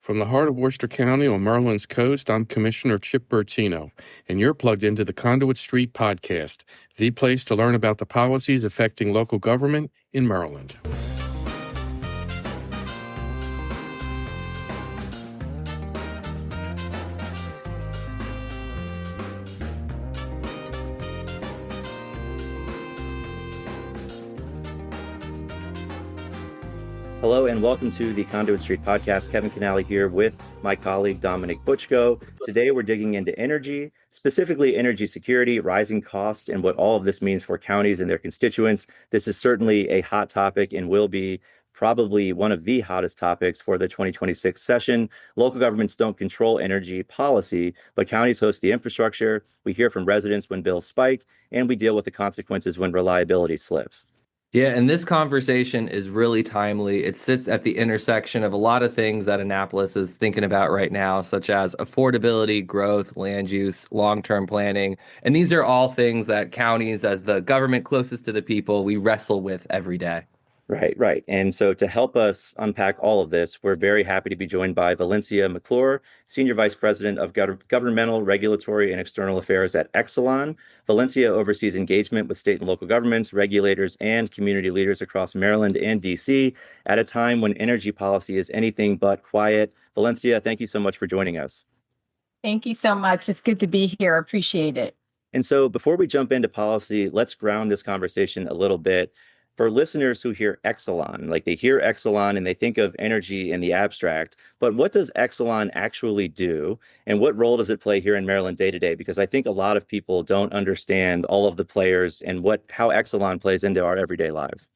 From the heart of Worcester County on Maryland's coast, I'm Commissioner Chip Bertino, and you're plugged into the Conduit Street Podcast, the place to learn about the policies affecting local government in Maryland. Hello and welcome to the Conduit Street Podcast. Kevin Kinnally here with my colleague Dominic Butchko. Today we're digging into energy, specifically energy security, rising costs, and what all of this means for counties and their constituents. This is certainly a hot topic and will be probably one of the hottest topics for the 2026 session. Local governments don't control energy policy, but counties host the infrastructure. We hear from residents when bills spike, and we deal with the consequences when reliability slips. Yeah, and this conversation is really timely. It sits at the intersection of a lot of things that Annapolis is thinking about right now, such as affordability, growth, land use, long-term planning. And these are all things that counties, as the government closest to the people, we wrestle with every day. Right. And so to help us unpack all of this, we're very happy to be joined by Valencia McClure, Senior Vice President of Governmental, Regulatory, and External Affairs at Exelon. Valencia oversees engagement with state and local governments, regulators, and community leaders across Maryland and D.C. at a time when energy policy is anything but quiet. Valencia, thank you so much for joining us. Thank you so much. It's good to be here. Appreciate it. And so before we jump into policy, let's ground this conversation a little bit. For listeners who hear Exelon, like they hear Exelon and they think of energy in the abstract, but what does Exelon actually do? And what role does it play here in Maryland day to day? Because I think a lot of people don't understand all of the players and how Exelon plays into our everyday lives.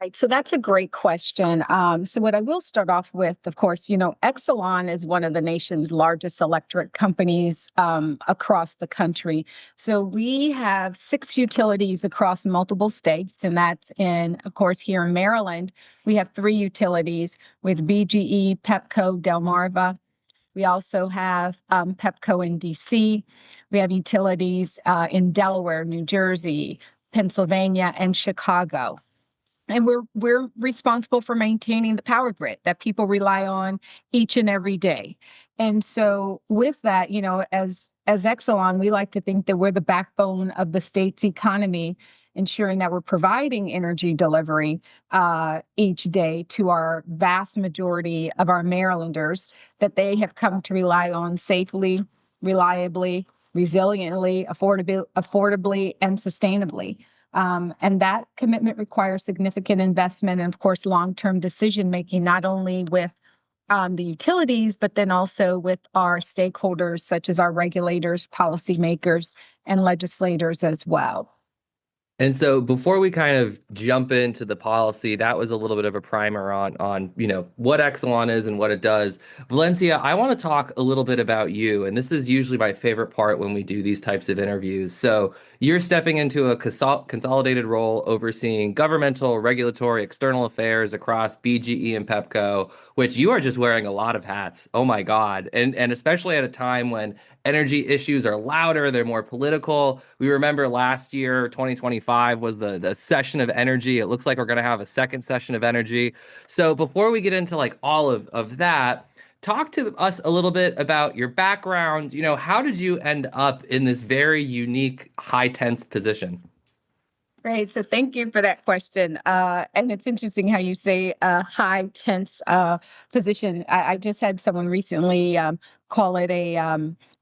Right. So that's a great question. So what I will start off with, of course, Exelon is one of the nation's largest electric companies across the country. So we have 6 utilities across multiple states, and that's of course, here in Maryland, we have 3 utilities with BGE, Pepco, Delmarva. We also have Pepco in DC. We have utilities in Delaware, New Jersey, Pennsylvania, and Chicago. And we're responsible for maintaining the power grid that people rely on each and every day. And so with that, as Exelon, we like to think that we're the backbone of the state's economy, ensuring that we're providing energy delivery each day to our vast majority of our Marylanders that they have come to rely on safely, reliably, resiliently, affordably, and sustainably. And that commitment requires significant investment and, of course, long-term decision-making, not only with the utilities, but then also with our stakeholders, such as our regulators, policymakers, and legislators as well. And so before we kind of jump into the policy, that was a little bit of a primer on what Exelon is and what it does. Valencia, I want to talk a little bit about you, and this is usually my favorite part when we do these types of interviews. So you're stepping into a consolidated role overseeing governmental, regulatory, external affairs across BGE and Pepco, which you are just wearing a lot of hats. Oh my God. And especially at a time when energy issues are louder, they're more political. We remember last year, 2025 was the session of energy. It looks like we're going to have a second session of energy. So before we get into all of that, talk to us a little bit about your background. How did you end up in this very unique, high tense position? Great. So thank you for that question. And it's interesting how you say high tense position. I just had someone recently call it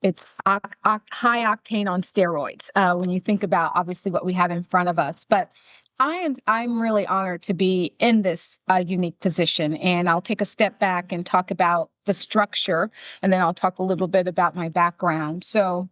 it's high octane on steroids when you think about obviously what we have in front of us. But I'm really honored to be in this unique position. And I'll take a step back and talk about the structure, and then I'll talk a little bit about my background. So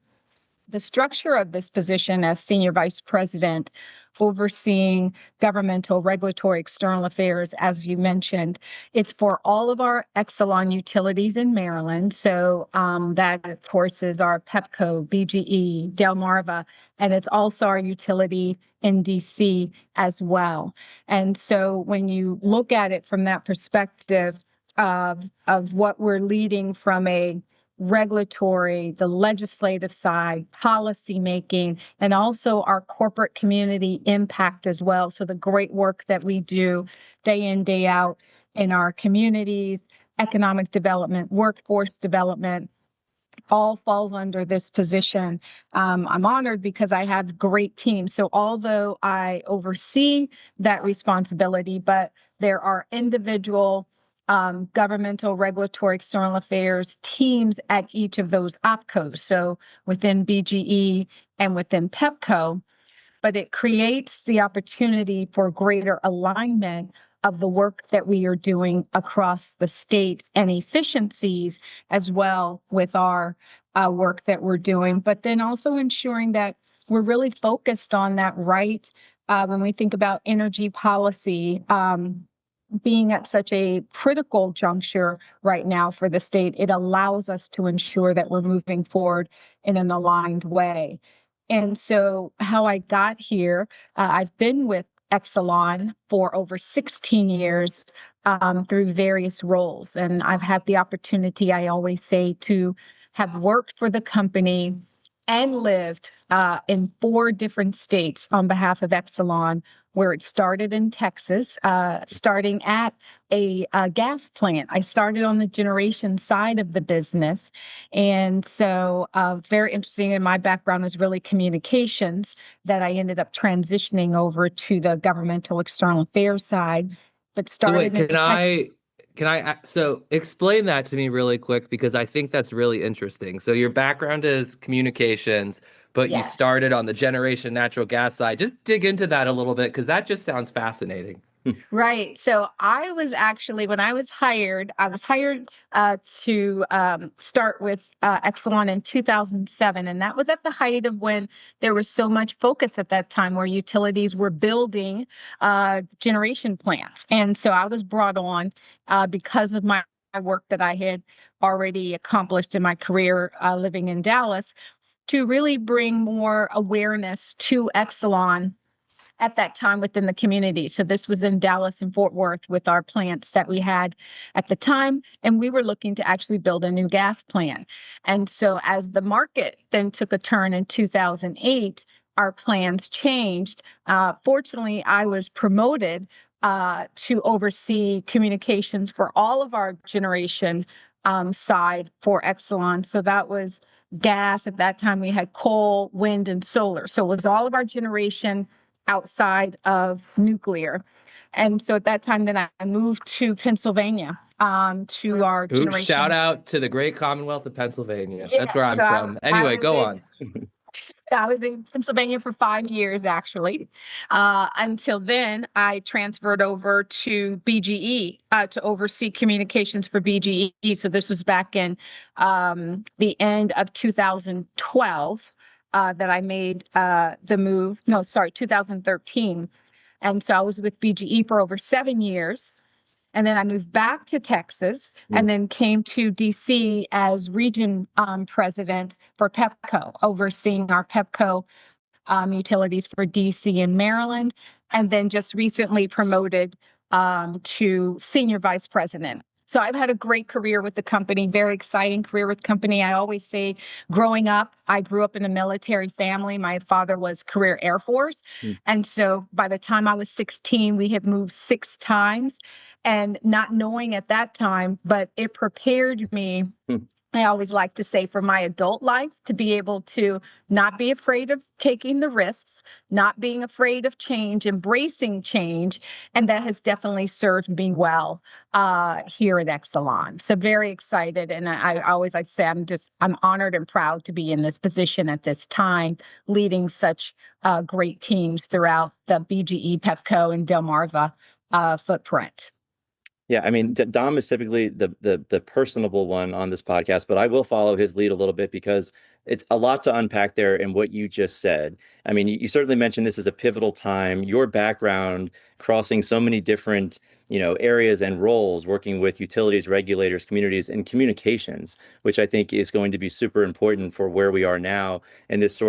the structure of this position as Senior Vice President overseeing governmental, regulatory, external affairs, as you mentioned, it's for all of our Exelon utilities in Maryland. So that, of course, is our Pepco, BGE, Delmarva, and it's also our utility in DC as well. And so when you look at it from that perspective of what we're leading from a regulatory, the legislative side, policy making, and also our corporate community impact as well. So the great work that we do day in, day out in our communities economic development, workforce development, all falls under this position. I'm honored because I have great teams. So although I oversee that responsibility, but there are individual governmental, regulatory, external affairs teams at each of those OpCos. So within BGE and within PEPCO, but it creates the opportunity for greater alignment of the work that we are doing across the state and efficiencies as well with our work that we're doing, but then also ensuring that we're really focused on that right when we think about energy policy. Being at such a critical juncture right now for the state, it allows us to ensure that we're moving forward in an aligned way. And so how I got here, I've been with Exelon for over 16 years through various roles. And I've had the opportunity, I always say, to have worked for the company and lived in 4 different states on behalf of Exelon, where it started in Texas, starting at a gas plant. I started on the generation side of the business. And so it's very interesting. And my background is really communications that I ended up transitioning over to the governmental external affairs side, but started So wait, so explain that to me really quick, because I think that's really interesting. So your background is communications, but you started on the generation natural gas side. Just dig into that a little bit, because that just sounds fascinating. Right. So I was actually, when I was hired to start with Exelon in 2007. And that was at the height of when there was so much focus at that time where utilities were building generation plants. And so I was brought on because of my work that I had already accomplished in my career living in Dallas to really bring more awareness to Exelon at that time within the community. So this was in Dallas and Fort Worth with our plants that we had at the time. And we were looking to actually build a new gas plant. And so as the market then took a turn in 2008, our plans changed. Fortunately, I was promoted to oversee communications for all of our generation side for Exelon. So that was gas. At that time, we had coal, wind, and solar. So it was all of our generation outside of nuclear. And so at that time, then I moved to Pennsylvania to our generation. Shout out to the great Commonwealth of Pennsylvania. That's where I'm from. Anyway, go on. I was in Pennsylvania for 5 years, actually. Until then, I transferred over to BGE to oversee communications for BGE. So this was back in the end of 2012 that I made the move. No, sorry, 2013. And so I was with BGE for over 7 years. And then I moved back to Texas and then came to DC as region president for PEPCO, overseeing our PEPCO utilities for DC and Maryland, and then just recently promoted to senior vice president. So I've had a great career with the company, very exciting career with the company. I always say growing up, I grew up in a military family. My father was career Air Force. And so by the time I was 16, we had moved 6 times. And not knowing at that time, but it prepared me, I always like to say, for my adult life, to be able to not be afraid of taking the risks, not being afraid of change, embracing change. And that has definitely served me well here at Exelon. So very excited. And I always like to say, I'm honored and proud to be in this position at this time, leading such great teams throughout the BGE, PEPCO, and Delmarva footprint. Yeah, I mean, Dom is typically the personable one on this podcast, but I will follow his lead a little bit because it's a lot to unpack there in what you just said. I mean, you certainly mentioned this is a pivotal time. Your background crossing so many different, areas and roles, working with utilities, regulators, communities, and communications, which I think is going to be super important for where we are now in this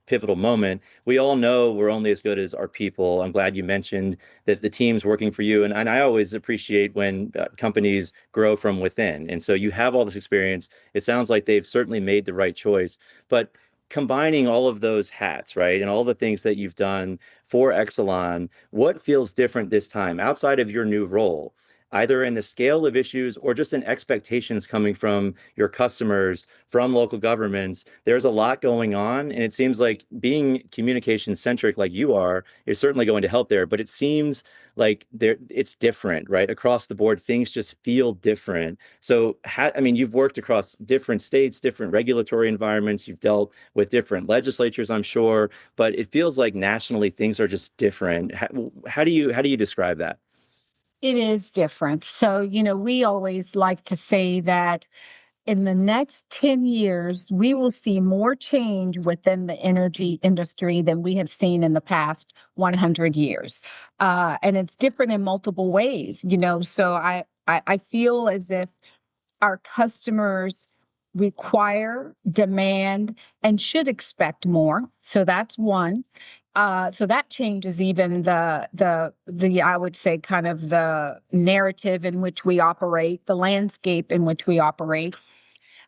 pivotal moment. We all know we're only as good as our people. I'm glad you mentioned that the team's working for you. And I always appreciate when companies grow from within. And so you have all this experience. It sounds like they've certainly made the right choice. But combining all of those hats, right, and all the things that you've done for Exelon, what feels different this time outside of your new role? either in the scale of issues or just in expectations coming from your customers, from local governments. There's a lot going on, and it seems like being communication centric like you are is certainly going to help there. But it seems like it's different, right? Across the board, things just feel different. So, I mean, you've worked across different states, different regulatory environments. You've dealt with different legislatures, I'm sure, but it feels like nationally things are just different. How do you describe that? It is different. So, we always like to say that in the next 10 years, we will see more change within the energy industry than we have seen in the past 100 years. And it's different in multiple ways, So I feel as if our customers require, demand, and should expect more. So that's one. So that changes even the I would say kind of the narrative in which we operate, the landscape in which we operate.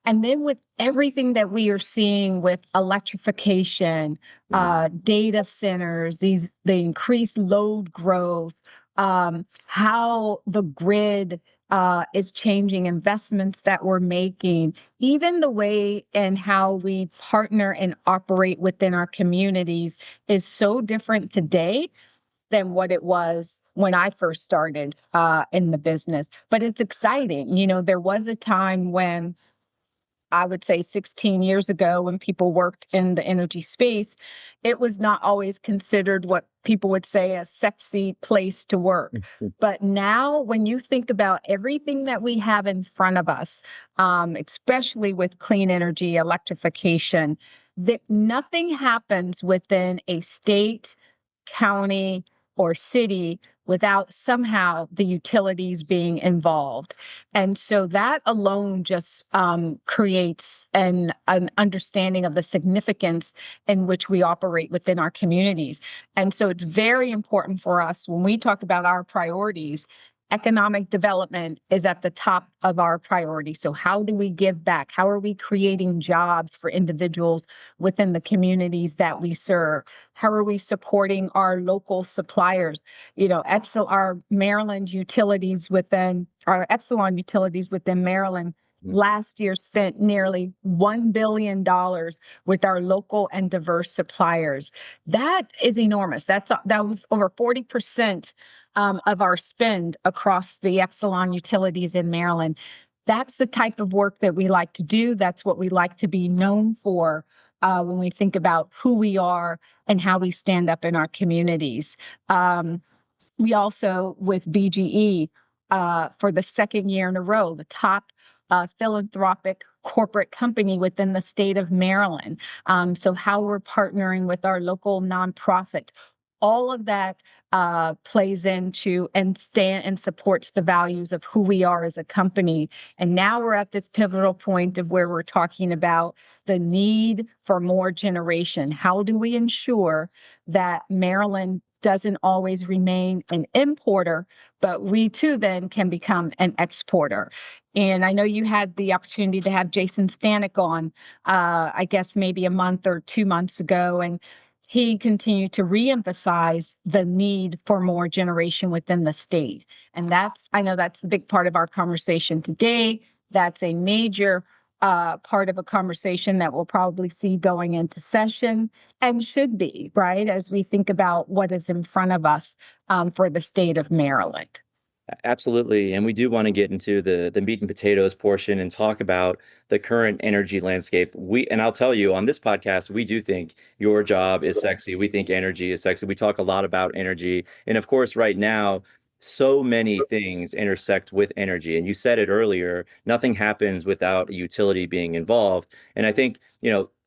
And then with everything that we are seeing with electrification, data centers, the increased load growth, how the grid is changing, investments that we're making, even the way and how we partner and operate within our communities is so different today than what it was when I first started in the business. But it's exciting. There was a time when I would say 16 years ago, when people worked in the energy space, it was not always considered what people would say a sexy place to work. But now, when you think about everything that we have in front of us, especially with clean energy, electrification, that nothing happens within a state, county, or city without somehow the utilities being involved. And so that alone just creates an understanding of the significance in which we operate within our communities. And so it's very important for us when we talk about our priorities. Economic development is at the top of our priority. So how do we give back? How are we creating jobs for individuals within the communities that we serve? How are we supporting our local suppliers? Our Maryland utilities within our Exelon utilities within Maryland last year spent nearly $1 billion with our local and diverse suppliers. That is enormous. That was over 40% of our spend across the Exelon utilities in Maryland. That's the type of work that we like to do. That's what we like to be known for when we think about who we are and how we stand up in our communities. We also, with BGE, for the second year in a row, the top philanthropic corporate company within the state of Maryland. So how we're partnering with our local nonprofit, all of that plays into and supports the values of who we are as a company. And now we're at this pivotal point of where we're talking about the need for more generation. How do we ensure that Maryland doesn't always remain an importer, but we too then can become an exporter? And I know you had the opportunity to have Jason Stanek on, I guess maybe a month or 2 months ago, and he continued to reemphasize the need for more generation within the state. And I know that's a big part of our conversation today. That's a major part of a conversation that we'll probably see going into session, and should be, right, as we think about what is in front of us for the state of Maryland. Absolutely. And we do want to get into the meat and potatoes portion and talk about the current energy landscape. And I'll tell you, on this podcast, we do think your job is sexy. We think energy is sexy. We talk a lot about energy. And of course, right now, so many things intersect with energy. And you said it earlier, nothing happens without a utility being involved. And I think,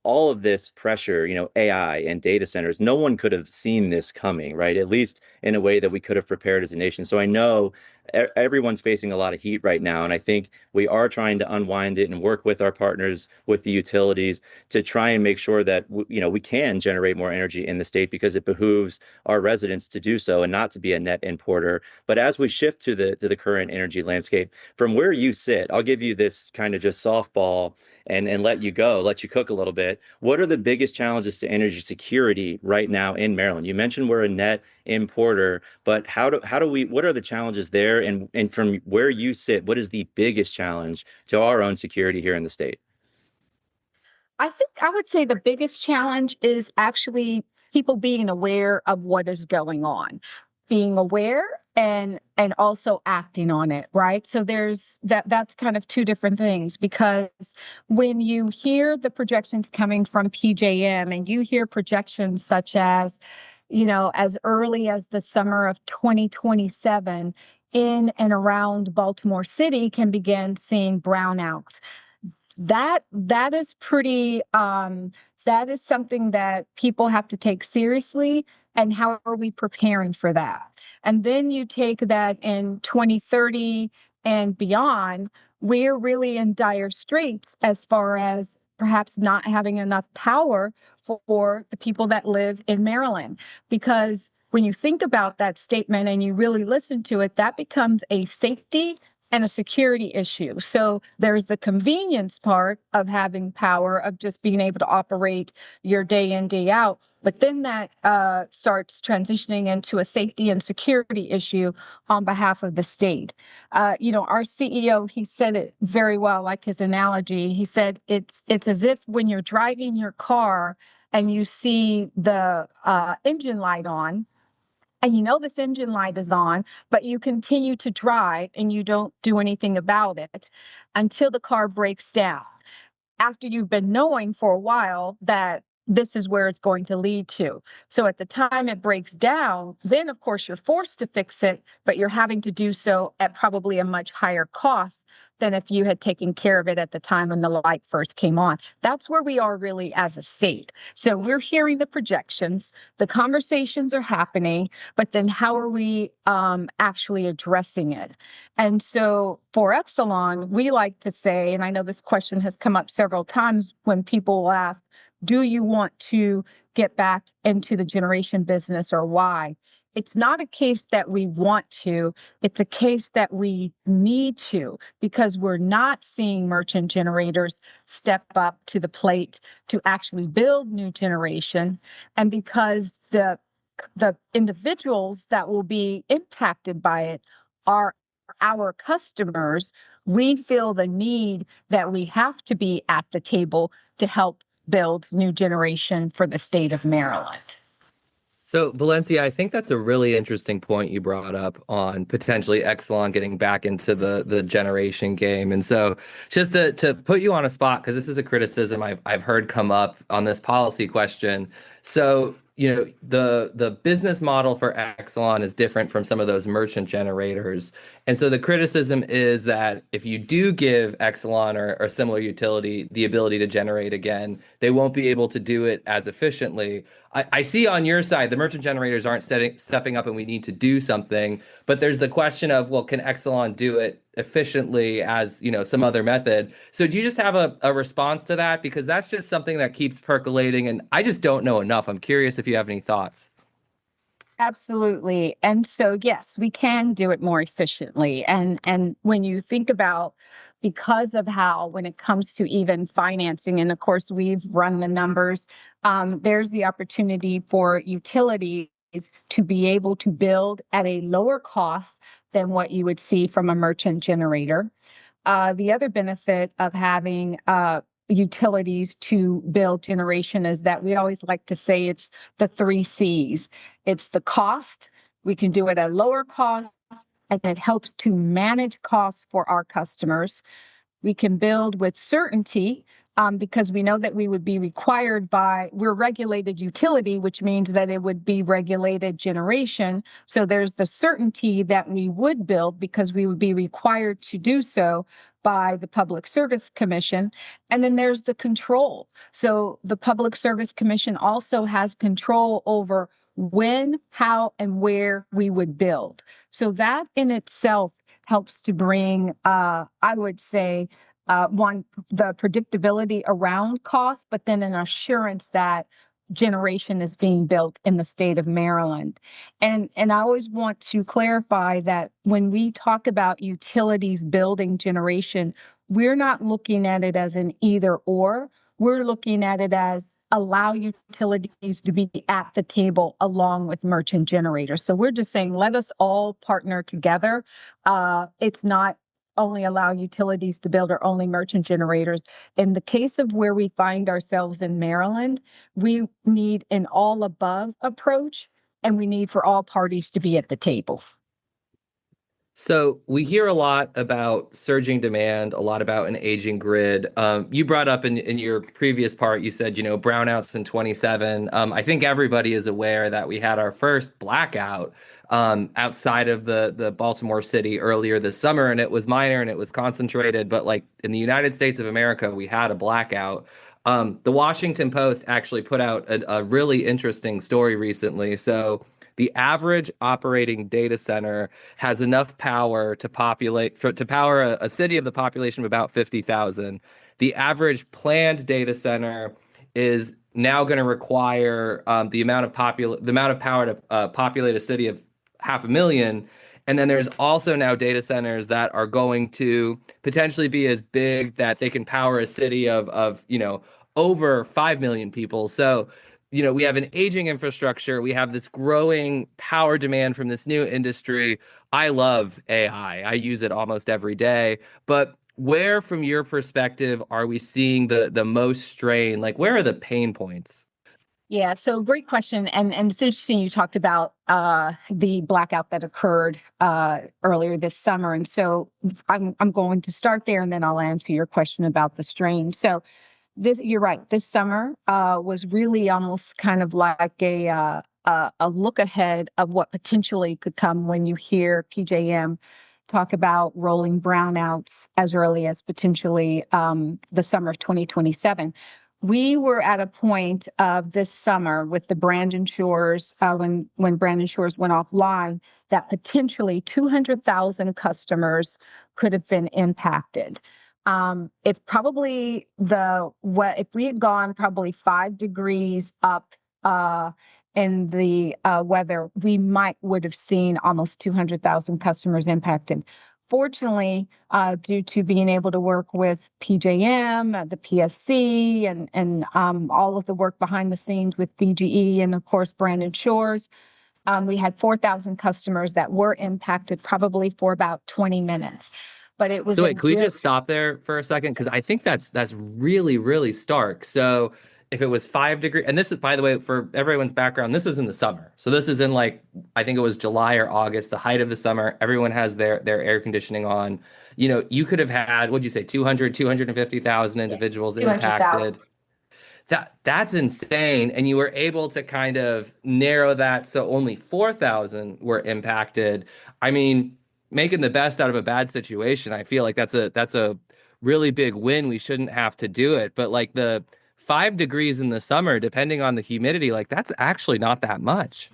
all of this pressure, AI and data centers, no one could have seen this coming, right? At least in a way that we could have prepared as a nation. So I know everyone's facing a lot of heat right now. And I think we are trying to unwind it and work with our partners, with the utilities, to try and make sure that, we can generate more energy in the state, because it behooves our residents to do so and not to be a net importer. But as we shift to the current energy landscape, from where you sit, I'll give you this kind of just softball and let you cook a little bit. What are the biggest challenges to energy security right now in Maryland? You mentioned we're a net importer, but what are the challenges there there? And from where you sit, what is the biggest challenge to our own security here in the state? I think I would say the biggest challenge is actually people being aware of what is going on, being aware and also acting on it, right? So there's that's kind of two different things, because when you hear the projections coming from PJM and you hear projections such as, as early as the summer of 2027 in and around Baltimore City can begin seeing brownouts. That is pretty that is something that people have to take seriously. And how are we preparing for that? And then you take that in 2030 and beyond, we're really in dire straits as far as perhaps not having enough power for the people that live in Maryland. Because when you think about that statement and you really listen to it, that becomes a safety and a security issue. So there's the convenience part of having power, of just being able to operate your day in, day out. But then that starts transitioning into a safety and security issue on behalf of the state. Our CEO, he said it very well, like his analogy. He said, it's as if when you're driving your car and you see the engine light on, and this engine light is on, but you continue to drive and you don't do anything about it until the car breaks down, after you've been knowing for a while that this is where it's going to lead to. So at the time it breaks down, then of course you're forced to fix it, but you're having to do so at probably a much higher cost than if you had taken care of it at the time when the light first came on. That's where we are really as a state. So we're hearing the projections, the conversations are happening, but then how are we actually addressing it? And so for Exelon, we like to say, and I know this question has come up several times when people will ask, do you want to get back into the generation business, or why? It's not a case that we want to, it's a case that we need to, because we're not seeing merchant generators step up to the plate to actually build new generation. And because the individuals that will be impacted by it are our customers, we feel the need that we have to be at the table to help build new generation for the state of Maryland. So, Valencia, I think that's a really interesting point you brought up on potentially Exelon getting back into the generation game. And so just to put you on a spot, because this is a criticism I've heard come up on this policy question. So, the business model for Exelon is different from some of those merchant generators. And so the criticism is that if you do give Exelon or a similar utility the ability to generate again, they won't be able to do it as efficiently. I see on your side, the merchant generators aren't stepping up and we need to do something. But there's the question of, well, can Exelon do it efficiently as, some other method? So do you just have a response to that? Because that's just something that keeps percolating and I just don't know enough. I'm curious if you have any thoughts. Absolutely. And so, yes, we can do it more efficiently. And when you think about, because of how, when it comes to even financing, and of course, we've run the numbers, there's the opportunity for utilities to be able to build at a lower cost than what you would see from a merchant generator. The other benefit of having utilities to build generation is that we always like to say it's the 3 C's. It's the cost. We can do it at lower cost, and it helps to manage costs for our customers. We can build with certainty, because we know that we would be required we're regulated utility, which means that it would be regulated generation. So there's the certainty that we would build because we would be required to do so by the Public Service Commission. And then there's the control. So the Public Service Commission also has control over when, how, and where we would build. So that in itself helps to bring, I would say, the predictability around cost, but then an assurance that generation is being built in the state of Maryland. And I always want to clarify that when we talk about utilities building generation, we're not looking at it as an either or. We're looking at it as allow utilities to be at the table along with merchant generators. So we're just saying, let us all partner together. It's not only allow utilities to build or only merchant generators. In the case of where we find ourselves in Maryland, we need an all above approach, and we need for all parties to be at the table. So we hear a lot about surging demand, a lot about an aging grid. You brought up in your previous part, you said, brownouts in 27. I think everybody is aware that we had our first blackout outside of the Baltimore city earlier this summer, and it was minor and it was concentrated. But like in the United States of America, we had a blackout. The Washington Post actually put out a really interesting story recently. So the average operating data center has enough power to power a city of the population of about 50,000. The average planned data center is now going to require the amount of power to populate a city of 500,000. And then there's also now data centers that are going to potentially be as big that they can power a city of over 5 million people. So we have an aging infrastructure. We have this growing power demand from this new industry. I love AI. I use it almost every day. But where, from your perspective, are we seeing the most strain? Like, where are the pain points? Yeah, so great question. And it's interesting you talked about the blackout that occurred earlier this summer. And so I'm going to start there, and then I'll answer your question about the strain. So you're right. This summer was really almost kind of like a look ahead of what potentially could come when you hear PJM talk about rolling brownouts as early as potentially the summer of 2027. We were at a point of this summer with the Brandon Shores, when Brandon Shores went offline, that potentially 200,000 customers could have been impacted. If we had gone probably 5 degrees up in the weather, we would have seen almost 200,000 customers impacted. Fortunately, due to being able to work with PJM, the PSC, and all of the work behind the scenes with BGE and of course Brandon Shores, we had 4,000 customers that were impacted probably for about 20 minutes. But it was so wait, could we just stop there for a second? Because I think that's really, really stark. So if it was 5 degrees, and this is, by the way, for everyone's background, this was in the summer. So this is in I think it was July or August, the height of the summer. Everyone has their air conditioning on. You could have had, what'd you say, 250,000 individuals impacted. That's insane. And you were able to kind of narrow that so only 4,000 were impacted. I mean, making the best out of a bad situation. I feel like that's a really big win. We shouldn't have to do it. But like the 5 degrees in the summer, depending on the humidity, like that's actually not that much.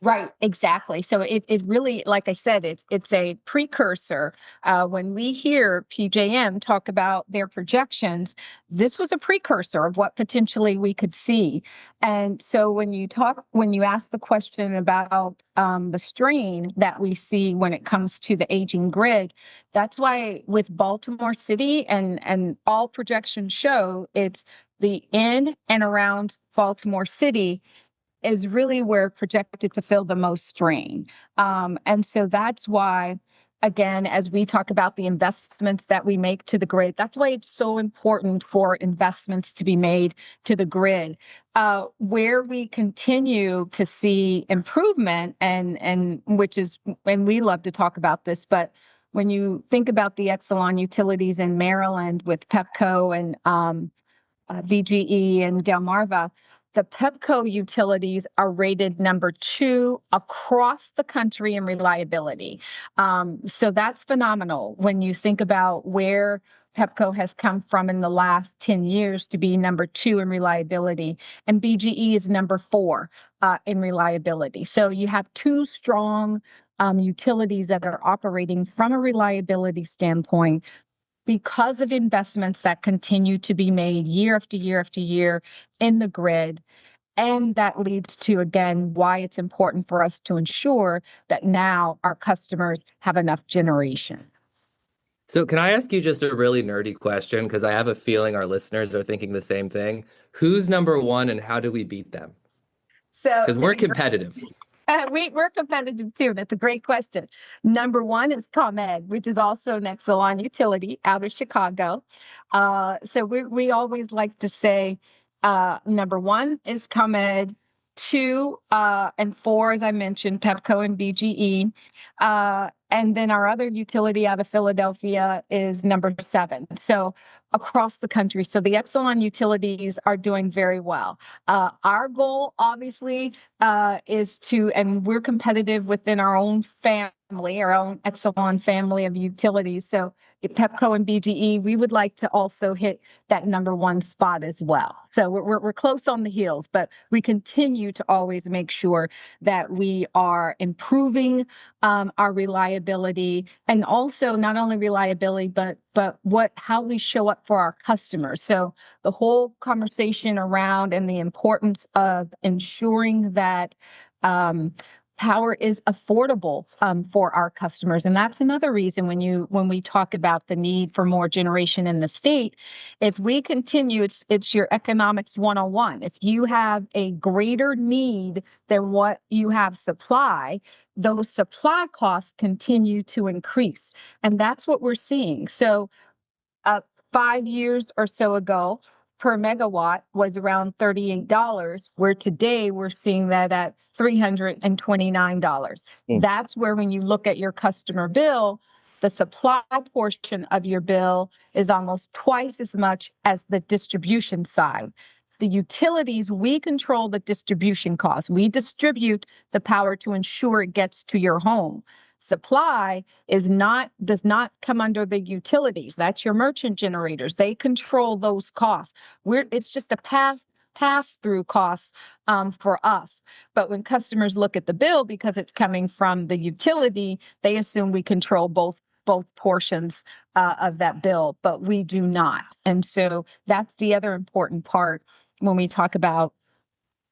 Right, exactly. So it really, like I said, it's a precursor. When we hear PJM talk about their projections, this was a precursor of what potentially we could see. And so when you ask the question about the strain that we see when it comes to the aging grid, that's why with Baltimore City and all projections show it's the in and around Baltimore City is really where projected to feel the most strain. And so that's why, again, as we talk about the investments that we make to the grid, that's why it's so important for investments to be made to the grid. Where we continue to see improvement, and we love to talk about this, but when you think about the Exelon utilities in Maryland with Pepco and BGE and Delmarva, the Pepco utilities are rated number 2 across the country in reliability. So that's phenomenal when you think about where Pepco has come from in the last 10 years to be number 2 in reliability, and BGE is number 4 in reliability. So you have 2 strong utilities that are operating from a reliability standpoint because of investments that continue to be made year after year after year in the grid. And that leads to, again, why it's important for us to ensure that now our customers have enough generation. So can I ask you just a really nerdy question? Because I have a feeling our listeners are thinking the same thing. Who's number one and how do we beat them? So Because we're competitive. we're competitive too. That's a great question. Number one is ComEd, which is also an Exelon utility out of Chicago. So we always like to say number one is ComEd, two and four, as I mentioned, Pepco and BGE. And then our other utility out of Philadelphia is number seven. So across the country. So the Exelon utilities are doing very well. Our goal, obviously, is to, and we're competitive within our own family, our own Exelon family of utilities. So at Pepco and BGE, we would like to also hit that number one spot as well. So we're close on the heels, but we continue to always make sure that we are improving our reliability, and also not only reliability, but how we show up for our customers. So the whole conversation around and the importance of ensuring that power is affordable for our customers. And that's another reason when we talk about the need for more generation in the state, if we continue, it's your economics 101. If you have a greater need than what you have supply, those supply costs continue to increase. And that's what we're seeing. So 5 years or so ago, per megawatt was around $38, where today we're seeing that at $329. That's where, when you look at your customer bill, the supply portion of your bill is almost twice as much as the distribution side. The utilities, we control the distribution costs. We distribute the power to ensure it gets to your home. Supply does not come under the utilities. That's your merchant generators. They control those costs. It's just a pass through costs for us. But when customers look at the bill, because it's coming from the utility, they assume we control both portions of that bill, but we do not. And so that's the other important part when we talk about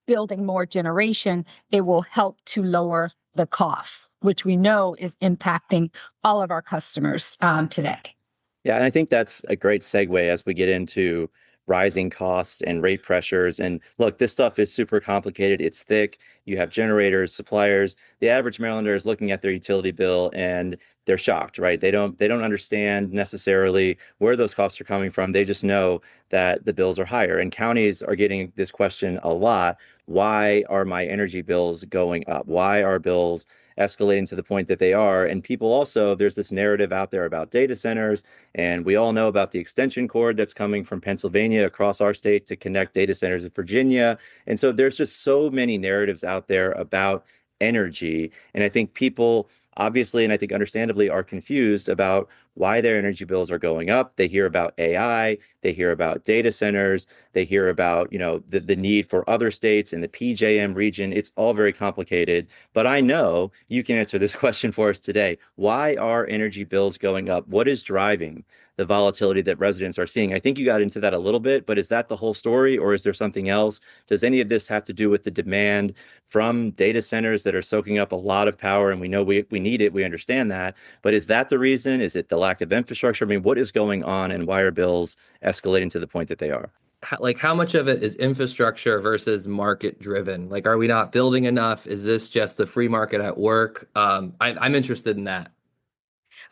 building more generation. It will help to lower the costs, which we know is impacting all of our customers today. Yeah, and I think that's a great segue as we get into rising costs and rate pressures. And look, this stuff is super complicated. It's thick. You have generators, suppliers. The average Marylander is looking at their utility bill and they're shocked, right? They don't understand necessarily where those costs are coming from. They just know that the bills are higher. And counties are getting this question a lot. Why are my energy bills going up? Why are bills escalating to the point that they are? And people also, there's this narrative out there about data centers, and we all know about the extension cord that's coming from Pennsylvania across our state to connect data centers in Virginia. And so there's just so many narratives out there about energy. And I think people obviously, and I think understandably, are confused about why their energy bills are going up. They hear about AI, they hear about data centers, they hear about, the need for other states in the PJM region. It's all very complicated, but I know you can answer this question for us today. Why are energy bills going up? What is driving the volatility that residents are seeing? I think you got into that a little bit, but is that the whole story, or is there something else? Does any of this have to do with the demand from data centers that are soaking up a lot of power? And we know we need it. We understand that. But is that the reason? Is it the lack of infrastructure? I mean, what is going on, and why are bills escalating to the point that they are? How much of it is infrastructure versus market driven? Like, are we not building enough? Is this just the free market at work? I'm interested in that.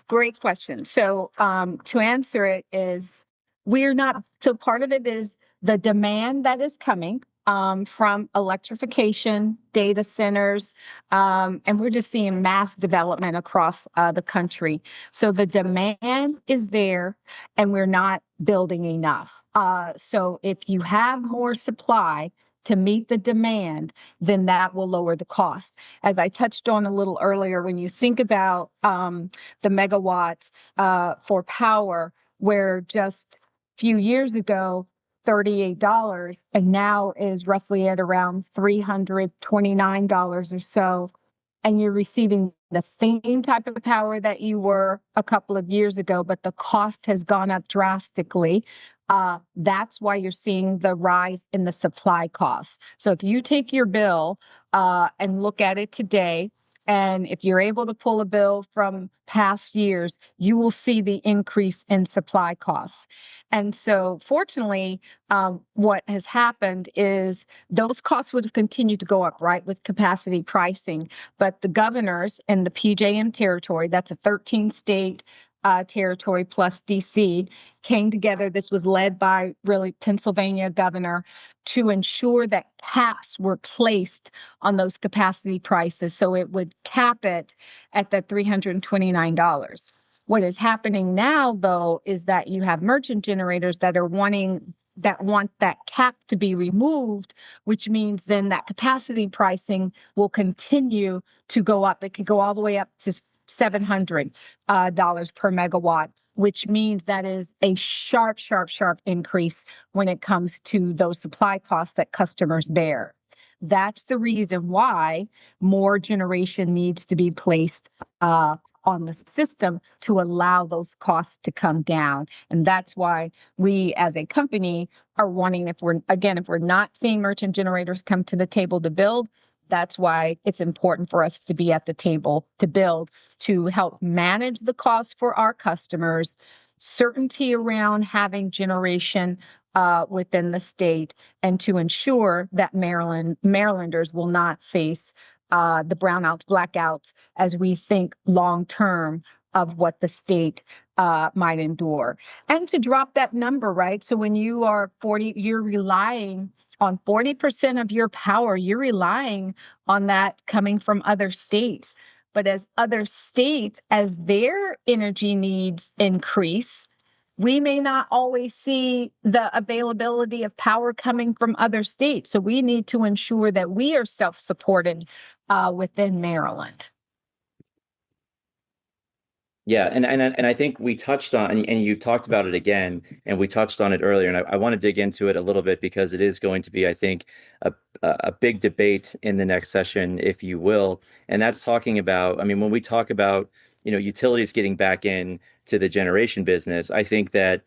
Great question. So to answer it is, we're not, so part of it is the demand that is coming from electrification, data centers, and we're just seeing mass development across the country. So the demand is there, and we're not building enough. So if you have more supply to meet the demand, then that will lower the cost. As I touched on a little earlier, when you think about the megawatts for power, where just a few years ago, $38, and now is roughly at around $329 or so, and you're receiving the same type of power that you were a couple of years ago, but the cost has gone up drastically. That's why you're seeing the rise in the supply costs. So if you take your bill and look at it today, And if you're able to pull a bill from past years, you will see the increase in supply costs. And so fortunately, what has happened is those costs would have continued to go up, right, with capacity pricing. But the governors in the PJM territory, that's a 13-state territory plus DC, came together. This was led by really Pennsylvania governor to ensure that caps were placed on those capacity prices. So it would cap it at the $329. What is happening now, though, is that you have merchant generators that want that cap to be removed, which means then that capacity pricing will continue to go up. It could go all the way up to $700 per megawatt, which means that is a sharp increase when it comes to those supply costs that customers bear. That's the reason why more generation needs to be placed on the system to allow those costs to come down. And that's why we as a company are wanting, if we're not seeing merchant generators come to the table to build, that's why it's important for us to be at the table to build, to help manage the costs for our customers, certainty around having generation within the state, and to ensure that Marylanders will not face the brownouts, blackouts, as we think long term of what the state might endure. And to drop that number, right? So when you are 40, you're relying on 40% of your power, you're relying on that coming from other states. But as other states, as their energy needs increase, we may not always see the availability of power coming from other states. So we need to ensure that we are self-supported within Maryland. Yeah, and I think we touched on, and you talked about it again, and we touched on it earlier, and I want to dig into it a little bit because it is going to be, I think, a big debate in the next session, if you will, and that's talking about, I mean, when we talk about, utilities getting back in to the generation business, I think that,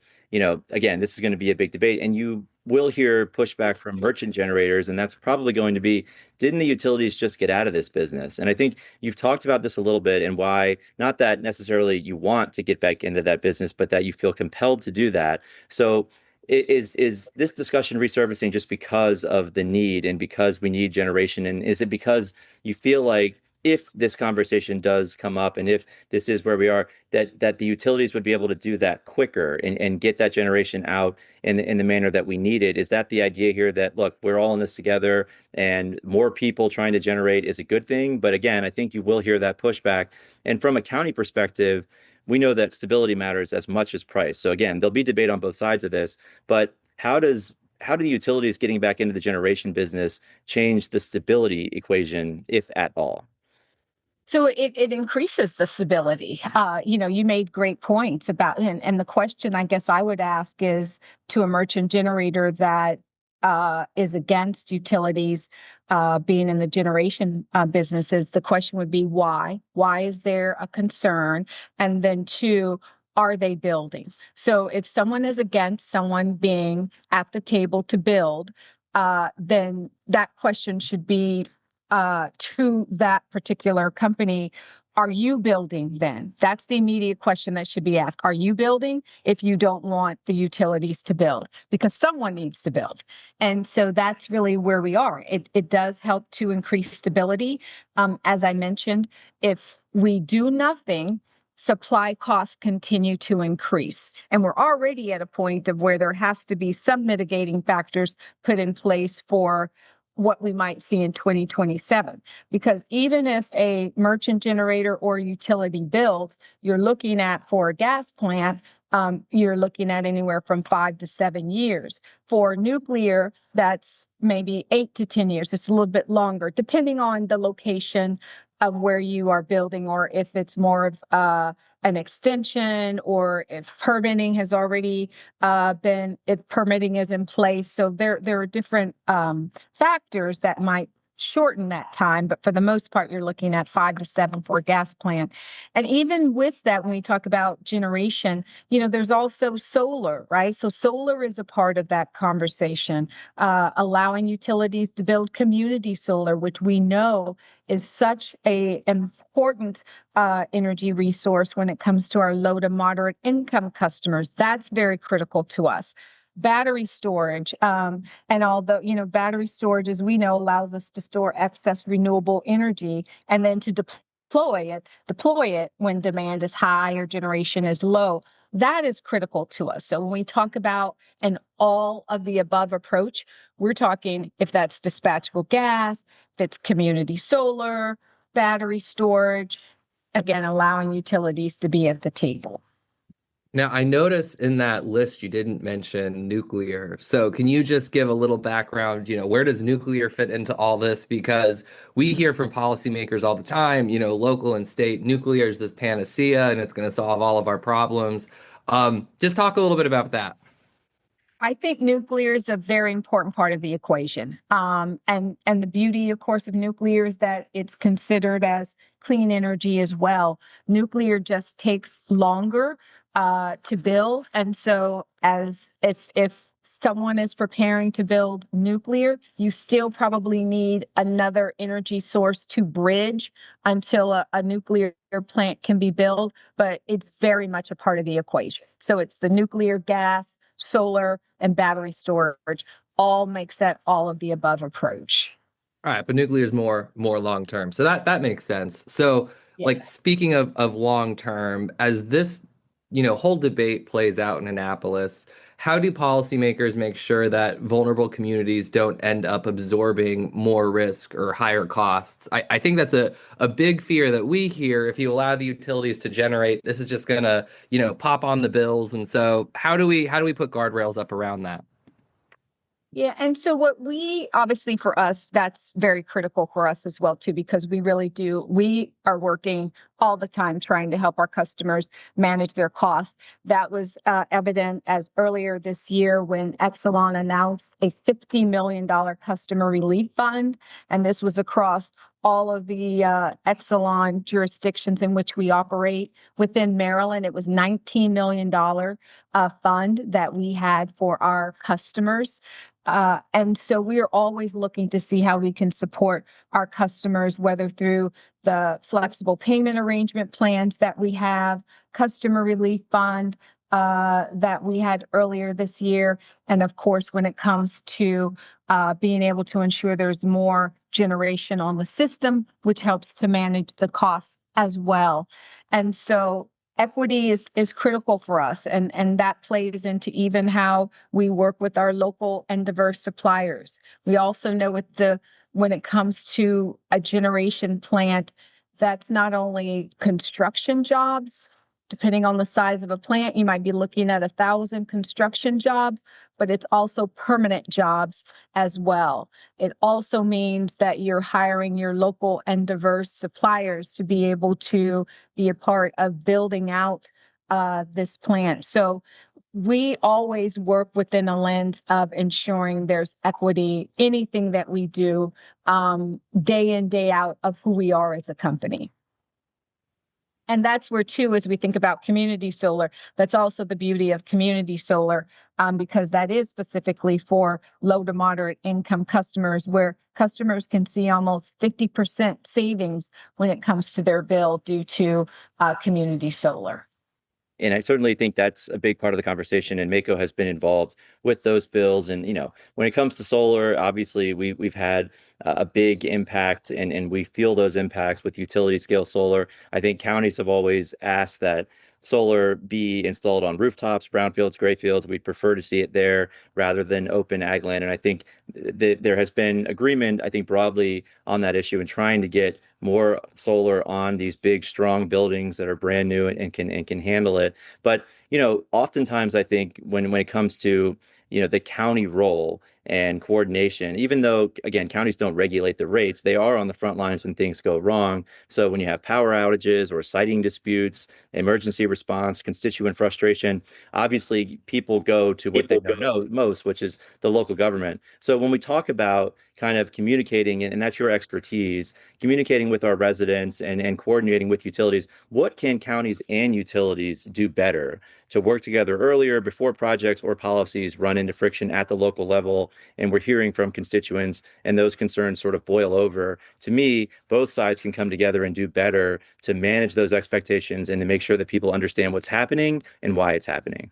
again, this is going to be a big debate, and you will hear pushback from merchant generators, and that's probably going to be, didn't the utilities just get out of this business? And I think you've talked about this a little bit, and why, not that necessarily you want to get back into that business, but that you feel compelled to do that. So is this discussion resurfacing just because of the need and because we need generation? And is it because you feel like if this conversation does come up and if this is where we are, that the utilities would be able to do that quicker and get that generation out in the manner that we need it? Is that the idea here, that, look, we're all in this together and more people trying to generate is a good thing? But again, I think you will hear that pushback. And from a county perspective, we know that stability matters as much as price. So again, there'll be debate on both sides of this, but how do the utilities getting back into the generation business change the stability equation, if at all? So it increases the stability. You made great points about, and the question I guess I would ask is, to a merchant generator that is against utilities being in the generation businesses, the question would be why? Why is there a concern? And then two, are they building? So if someone is against someone being at the table to build, then that question should be to that particular company. Are you building then? That's the immediate question that should be asked. Are you building if you don't want the utilities to build? Because someone needs to build. And so that's really where we are. It does help to increase stability. As I mentioned, if we do nothing, supply costs continue to increase. And we're already at a point of where there has to be some mitigating factors put in place for what we might see in 2027. Because even if a merchant generator or utility builds, you're looking at, for a gas plant, you're looking at anywhere from 5 to 7 years. For nuclear, that's maybe 8 to 10 years. It's a little bit longer, depending on the location of where you are building, or if it's more of an extension, or if permitting has already if permitting is in place. So there are different factors that might shorten that time, but for the most part, you're looking at 5 to 7 for a gas plant. And even with that, when we talk about generation, there's also solar, right? So solar is a part of that conversation, allowing utilities to build community solar, which we know is such a important energy resource when it comes to our low to moderate income customers. That's very critical to us. Battery storage, and although, battery storage, as we know, allows us to store excess renewable energy and then to deploy it when demand is high or generation is low. That is critical to us. So when we talk about an all of the above approach, we're talking if that's dispatchable gas, if it's community solar, battery storage, again, allowing utilities to be at the table. Now, I noticed in that list you didn't mention nuclear. So can you just give a little background, where does nuclear fit into all this? Because we hear from policymakers all the time, local and state, nuclear is this panacea and it's going to solve all of our problems. Just talk a little bit about that. I think nuclear is a very important part of the equation. And the beauty, of course, of nuclear is that it's considered as clean energy as well. Nuclear just takes longer to build. And so if someone is preparing to build nuclear, you still probably need another energy source to bridge until a nuclear plant can be built. But it's very much a part of the equation. So it's the nuclear, gas, solar, and battery storage all makes that all of the above approach. All right, but nuclear is more long term. So that makes sense. So like speaking of long term, as this whole debate plays out in Annapolis, how do policymakers make sure that vulnerable communities don't end up absorbing more risk or higher costs? I think that's a big fear that we hear. If you allow the utilities to generate, this is just gonna, pop on the bills. And so how do we put guardrails up around that? Yeah. And so obviously for us, that's very critical for us as well, too, because we are working all the time trying to help our customers manage their costs. That was evident as earlier this year when Exelon announced a $50 million customer relief fund. And this was across all of the Exelon jurisdictions in which we operate. Within Maryland, it was $19 million fund that we had for our customers. And so we are always looking to see how we can support our customers, whether through the flexible payment arrangement plans that we have, customer relief fund that we had earlier this year. And of course, when it comes to being able to ensure there's more generation on the system, which helps to manage the costs as well. And so equity is critical for us, and that plays into even how we work with our local and diverse suppliers. We also know when it comes to a generation plant, that's not only construction jobs. Depending on the size of a plant, you might be looking at 1,000 construction jobs, but it's also permanent jobs as well. It also means that you're hiring your local and diverse suppliers to be able to be a part of building out this plant. So we always work within a lens of ensuring there's equity, anything that we do day in, day out of who we are as a company. And that's where, too, as we think about community solar, that's also the beauty of community solar, because that is specifically for low to moderate income customers, where customers can see almost 50% savings when it comes to their bill due to community solar. And I certainly think that's a big part of the conversation. And Mako has been involved with those bills. And, when it comes to solar, obviously we've had a big impact and we feel those impacts with utility scale solar. I think counties have always asked that solar be installed on rooftops, brownfields, gray fields. We'd prefer to see it there rather than open ag land. And I think there has been agreement, I think, broadly on that issue and trying to get more solar on these big, strong buildings that are brand new and can handle it. But, oftentimes I think when it comes to the county role and coordination, even though, again, counties don't regulate the rates, they are on the front lines when things go wrong. So when you have power outages or siting disputes, emergency response, constituent frustration, obviously people go to what they know most, which is the local government. So when we talk about kind of communicating, and that's your expertise, communicating with our residents and coordinating with utilities, what can counties and utilities do better to work together earlier before projects or policies run into friction at the local level? And we're hearing from constituents and those concerns sort of boil over. To me, both sides can come together and do better to manage those expectations and to make sure that people understand what's happening and why it's happening.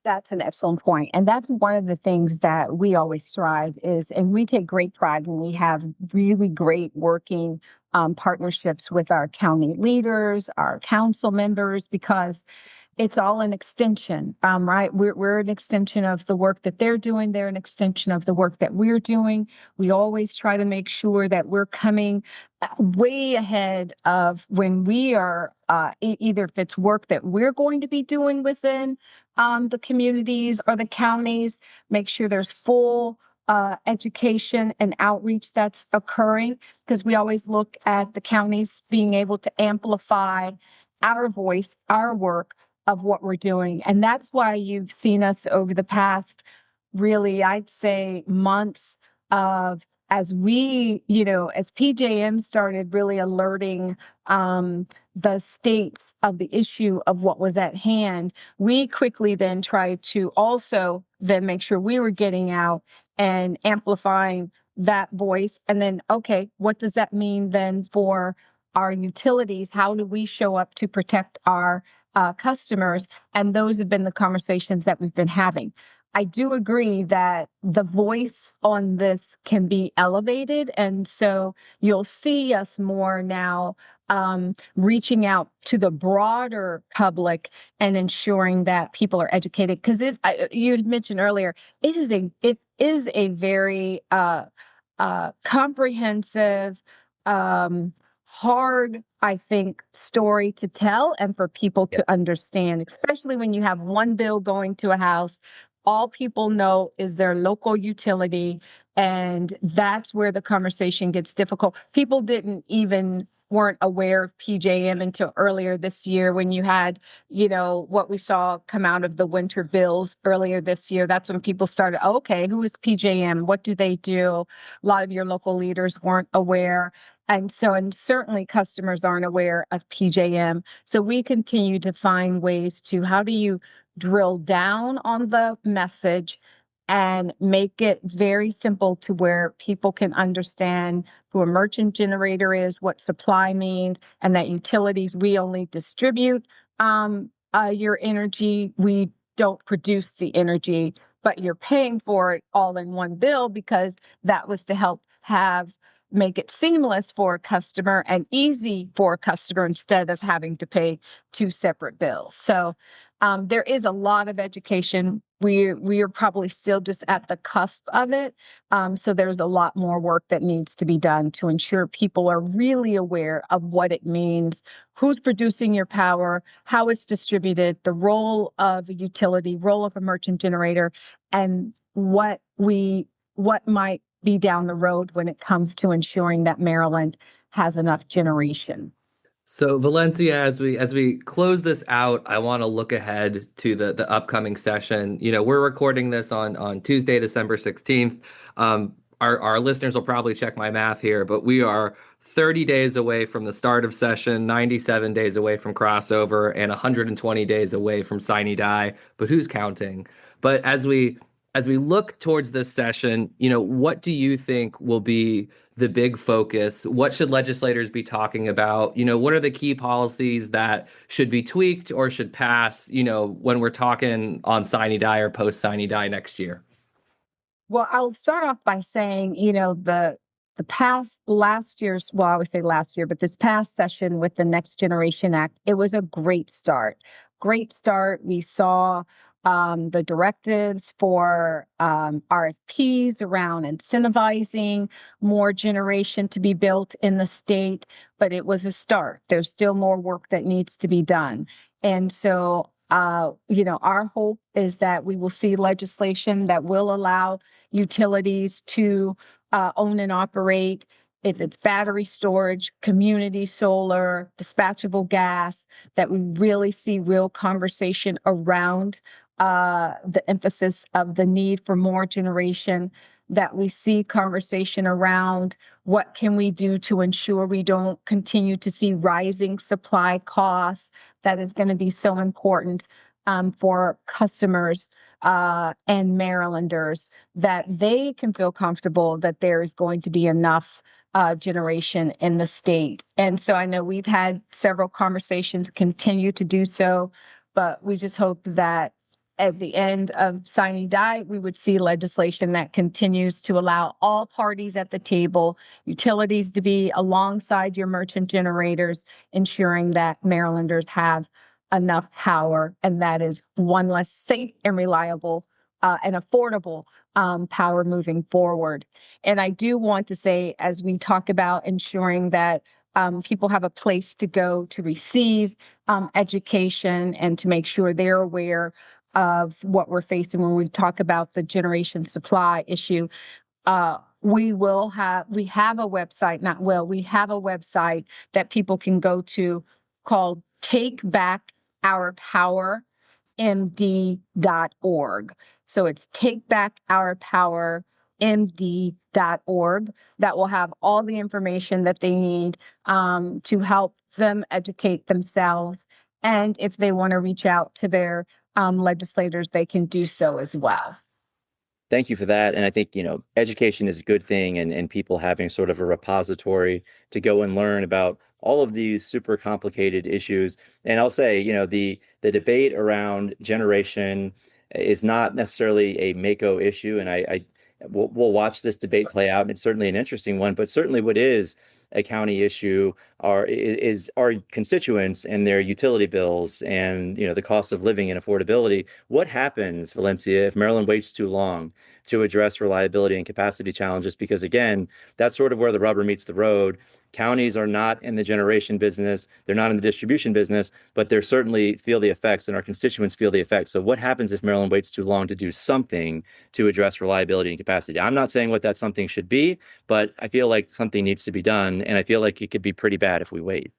That's an excellent point. And that's one of the things that we always strive is, and we take great pride when we have really great working partnerships with our county leaders, our council members, because it's all an extension, right? We're an extension of the work that they're doing. They're an extension of the work that we're doing. We always try to make sure that we're coming way ahead of when we are, either if it's work that we're going to be doing within the communities or the counties, make sure there's full education and outreach that's occurring, because we always look at the counties being able to amplify our voice, our work of what we're doing. And that's why you've seen us over the past, really, I'd say months of, as we, as PJM started really alerting the states of the issue of what was at hand, we quickly then tried to also then make sure we were getting out and amplifying that voice. And then, okay, what does that mean then for our utilities? How do we show up to protect our customers? And those have been the conversations that we've been having. I do agree that the voice on this can be elevated. And so you'll see us more now reaching out to the broader public and ensuring that people are educated. Because you had mentioned earlier, it is a very comprehensive, hard, I think, story to tell and for people to understand, especially when you have one bill going to a house. All people know is their local utility, and that's where the conversation gets difficult. People weren't aware of PJM until earlier this year when you had, what we saw come out of the winter bills earlier this year. That's when people started, okay, who is PJM? What do they do? A lot of your local leaders weren't aware. And certainly customers aren't aware of PJM. So we continue to find ways to, how do you drill down on the message and make it very simple to where people can understand who a merchant generator is, what supply means, and that utilities, we only distribute your energy. We don't produce the energy, but you're paying for it all in one bill, because that was to help make it seamless for a customer and easy for a customer instead of having to pay two separate bills. So there is a lot of education. We are probably still just at the cusp of it. So there's a lot more work that needs to be done to ensure people are really aware of what it means, who's producing your power, how it's distributed, the role of a utility, role of a merchant generator, and what might be down the road when it comes to ensuring that Maryland has enough generation. So Valencia, as we close this out, I want to look ahead to the upcoming session. We're recording this on Tuesday, December 16th. Our listeners will probably check my math here, but we are 30 days away from the start of session, 97 days away from crossover, and 120 days away from sine die. But who's counting? But as we look towards this session, what do you think will be the big focus? What should legislators be talking about? What are the key policies that should be tweaked or should pass, when we're talking on sine die or post sine die next year? Well, I'll start off by saying, the past last year's, well, I always say last year, but this past session with the Next Generation Act, it was a great start. Great start. We saw the directives for RFPs around incentivizing more generation to be built in the state, but it was a start. There's still more work that needs to be done. And so Our hope is that we will see legislation that will allow utilities to own and operate, if it's battery storage, community solar, dispatchable gas, that we really see real conversation around the emphasis of the need for more generation, that we see conversation around what can we do to ensure we don't continue to see rising supply costs. That is going to be so important for customers and Marylanders, that they can feel comfortable that there is going to be enough generation in the state. And so I know we've had several conversations, continue to do so, but we just hope that at the end of sine die, we would see legislation that continues to allow all parties at the table, utilities to be alongside your merchant generators, ensuring that Marylanders have enough power, and that is one less safe and reliable and affordable power moving forward. And I do want to say, as we talk about ensuring that people have a place to go to receive education and to make sure they're aware of what we're facing when we talk about the generation supply issue. We have a website that people can go to called takebackourpowermd.org. So it's takebackourpowermd.org. That will have all the information that they need to help them educate themselves. And if they want to reach out to their legislators, they can do so as well. Thank you for that. And I think, education is a good thing, and people having sort of a repository to go and learn about all of these super complicated issues. And I'll say, the debate around generation is not necessarily a Mako issue. And we'll watch this debate play out. And it's certainly an interesting one, but certainly what is a county issue is our constituents and their utility bills and the cost of living and affordability. What happens, Valencia, if Maryland waits too long to address reliability and capacity challenges? Because again, that's sort of where the rubber meets the road. Counties are not in the generation business, they're not in the distribution business, but they certainly feel the effects, and our constituents feel the effects. So what happens if Maryland waits too long to do something to address reliability and capacity? I'm not saying what that something should be, but I feel like something needs to be done, and I feel like it could be pretty bad if we wait.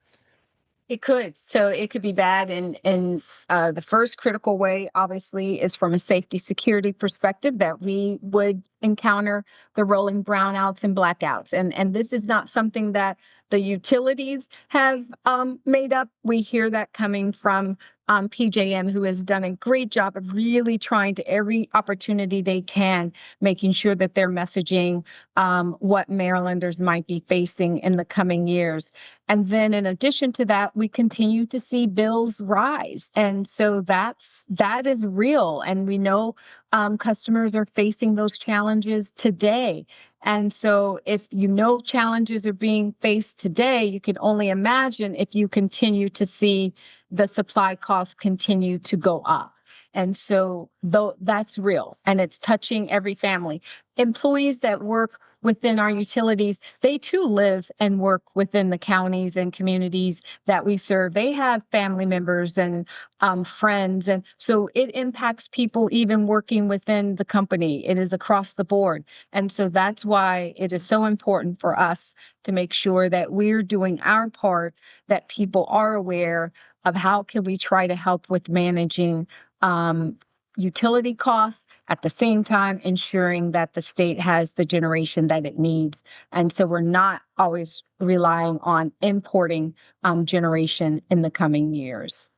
It could. So it could be bad. And the first critical way, obviously, is from a safety security perspective, that we would encounter the rolling brownouts and blackouts. And this is not something that the utilities have made up. We hear that coming from PJM, who has done a great job of really trying to every opportunity they can, making sure that they're messaging what Marylanders might be facing in the coming years. And then in addition to that, we continue to see bills rise. And so that is real. And we know customers are facing those challenges today. And so if challenges are being faced today, you can only imagine if you continue to see the supply costs continue to go up. And so though that's real, and it's touching every family. Employees that work within our utilities, they too live and work within the counties and communities that we serve. They have family members and friends. And so it impacts people even working within the company. It is across the board. And so that's why it is so important for us to make sure that we're doing our part, that people are aware of how can we try to help with managing utility costs, at the same time ensuring that the state has the generation that it needs. And so we're not always relying on importing generation in the coming years.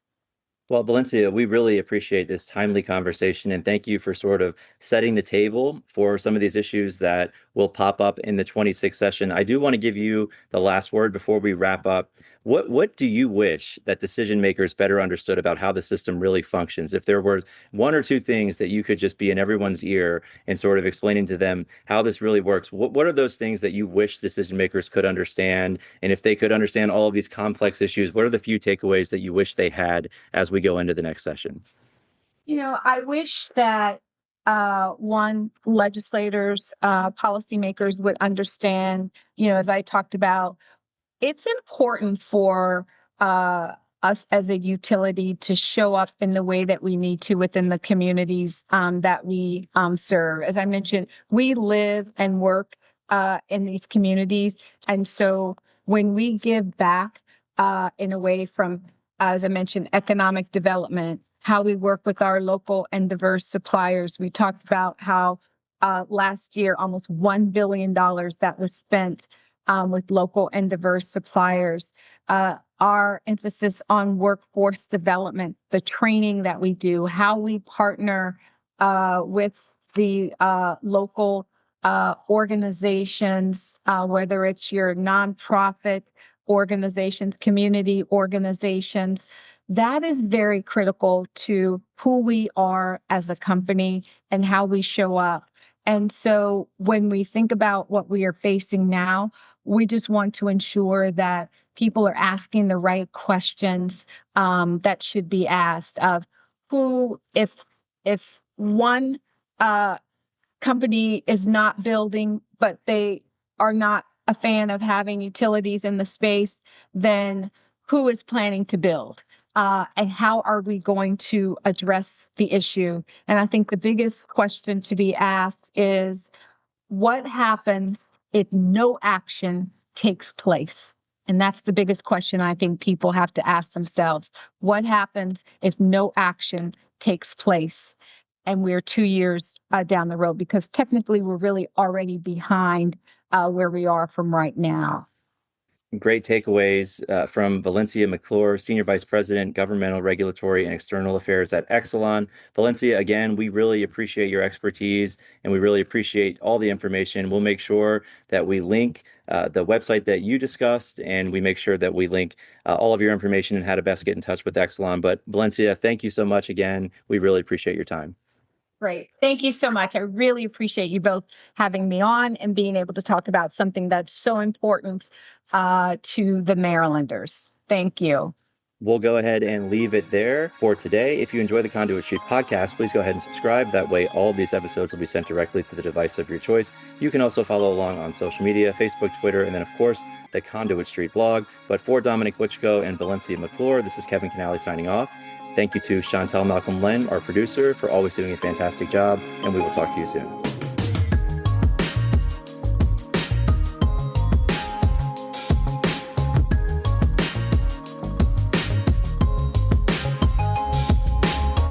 Well, Valencia, we really appreciate this timely conversation, and thank you for sort of setting the table for some of these issues that will pop up in the 26th session. I do want to give you the last word before we wrap up. What do you wish that decision makers better understood about how the system really functions? If there were one or two things that you could just be in everyone's ear and sort of explaining to them how this really works, what are those things that you wish decision makers could understand? And if they could understand all of these complex issues, what are the few takeaways that you wish they had as we go into the next session? I wish that legislators, policymakers would understand, as I talked about, it's important for us as a utility to show up in the way that we need to within the communities that we serve. As I mentioned, we live and work in these communities. And so when we give back in a way from, as I mentioned, economic development, how we work with our local and diverse suppliers. We talked about how last year, almost $1 billion that was spent with local and diverse suppliers. Our emphasis on workforce development, the training that we do, how we partner with the local organizations, whether it's your nonprofit organizations, community organizations. That is very critical to who we are as a company and how we show up. And so when we think about what we are facing now, we just want to ensure that people are asking the right questions that should be asked of who, if one company is not building, but they are not a fan of having utilities in the space, then who is planning to build? And how are we going to address the issue? And I think the biggest question to be asked is, what happens if no action takes place? And that's the biggest question I think people have to ask themselves. What happens if no action takes place? And we're 2 years down the road, because technically we're really already behind where we are from right now. Great takeaways from Valencia McClure, Senior Vice President, Governmental, Regulatory, and External Affairs at Exelon. Valencia, again, we really appreciate your expertise and we really appreciate all the information. We'll make sure that we link the website that you discussed, and we make sure that we link all of your information and how to best get in touch with Exelon. But Valencia, thank you so much again. We really appreciate your time. Great. Thank you so much. I really appreciate you both having me on and being able to talk about something that's so important to the Marylanders. Thank you. We'll go ahead and leave it there for today. If you enjoy the Conduit Street podcast, please go ahead and subscribe. That way, all of these episodes will be sent directly to the device of your choice. You can also follow along on social media, Facebook, Twitter, and then, of course, the Conduit Street blog. But for Dominic Butchko and Valencia McClure, this is Kevin Kinnally signing off. Thank you to Chantel Malcolm Len, our producer, for always doing a fantastic job, and we will talk to you soon.